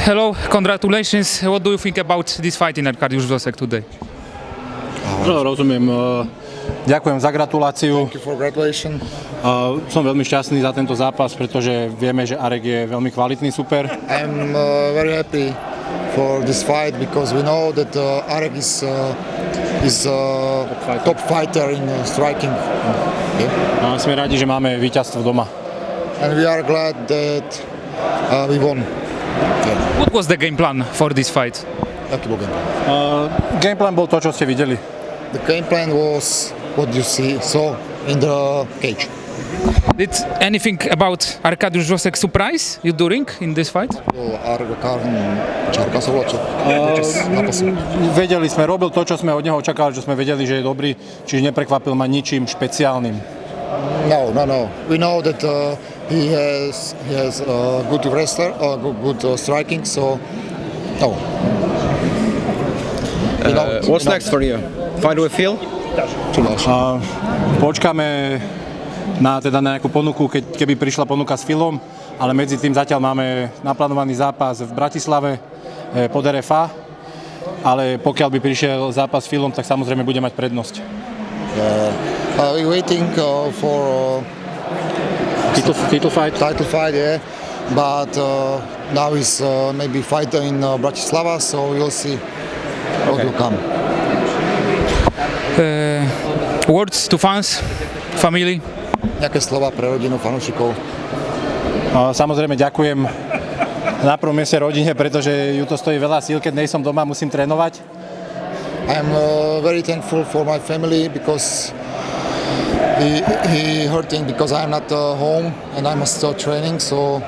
Hello, congratulations. What do you think about this fight in Arkadiusz Włosek today? No, rozumiem. Ďakujem za gratuláciu. Thank you for congratulations. Som veľmi šťastný za tento zápas, pretože vieme, že Arek je veľmi kvalitný super. I'm very happy for this fight because we know that Arek is top fighter in striking. Yeah. A sme radi, že máme víťazstvo doma. And we are glad that we won. Yeah. What was the game plan for this fight? Aký bol game plan? Gameplan bol to, čo ste videli. The game plan was what you saw in the cage. Did anything about Arkadiusz Włosek surprise you during in this fight? Vedeli sme, robil to, čo sme od neho očakávali, že sme vedeli, že je dobrý, čiže neprekvapil ma ničím špeciálnym. No. We know that he has good wrestler, good striking, so no. What's next for you? Fight with Phil? Počkáme na nejakú ponuku, keby prišla ponuka s Philom, ale medzi tým zatiaľ máme naplánovaný zápas v Bratislave pod RFA, ale pokiaľ by prišiel zápas s Philom, tak samozrejme bude mať prednosť. We're waiting for Title fight? Title fight, yeah. But now is maybe fight in Bratislava, so we'll see what will come. Words to fans, family? Nejaké slova pre rodinu, fanúšikov? Samozrejme ďakujem na prvom mieste rodine, pretože ju to stojí veľa síl, keď nejsom doma, musím trénovať. I'm very thankful for my family because he hurting because I'm not home and I'm still training, so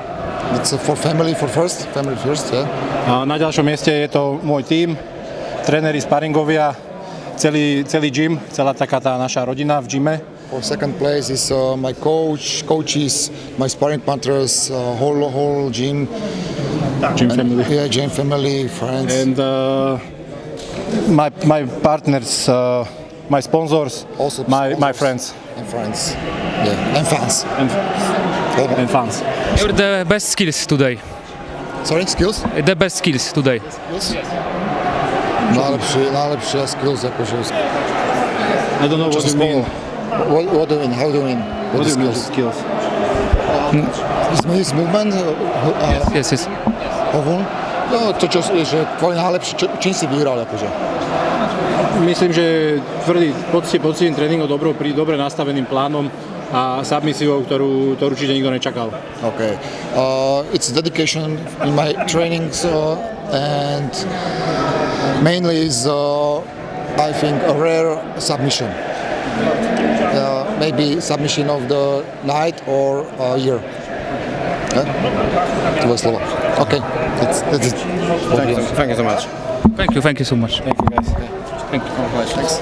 it's for family first, yeah. Na ďalšom mieste je to môj tím, tréneri, sparingovia, celý gym, celá taká tá naša rodina v gyme. For second place is my coaches, my sparring partners, whole gym. Gym family. Yeah, gym family, friends. And my partners, my sponsors, Also my friends. And friends. Yeah, and fans. And fans. You're the best skills today. Sorry, skills? The best skills today. Najlepšie skills, akože. I don't know what you mean. What do you mean? How do you mean? What do you mean skills? His movement? Yes. Hovun? No, to čo, že tvoj najlepší, čím si vyhral, akože? Myslím, že tvrdý, poctivým tréningom, dobre nastaveným plánom a submisiou, ktorú určite nikto nečakal. Okay. It's dedication in my trainings and mainly is, I think, a rare submission. Maybe submission of the night or year. Tvoje slovo. Okay, that's it. Thank you so much. Thank you so much. Thank you guys. Thank you. Thanks.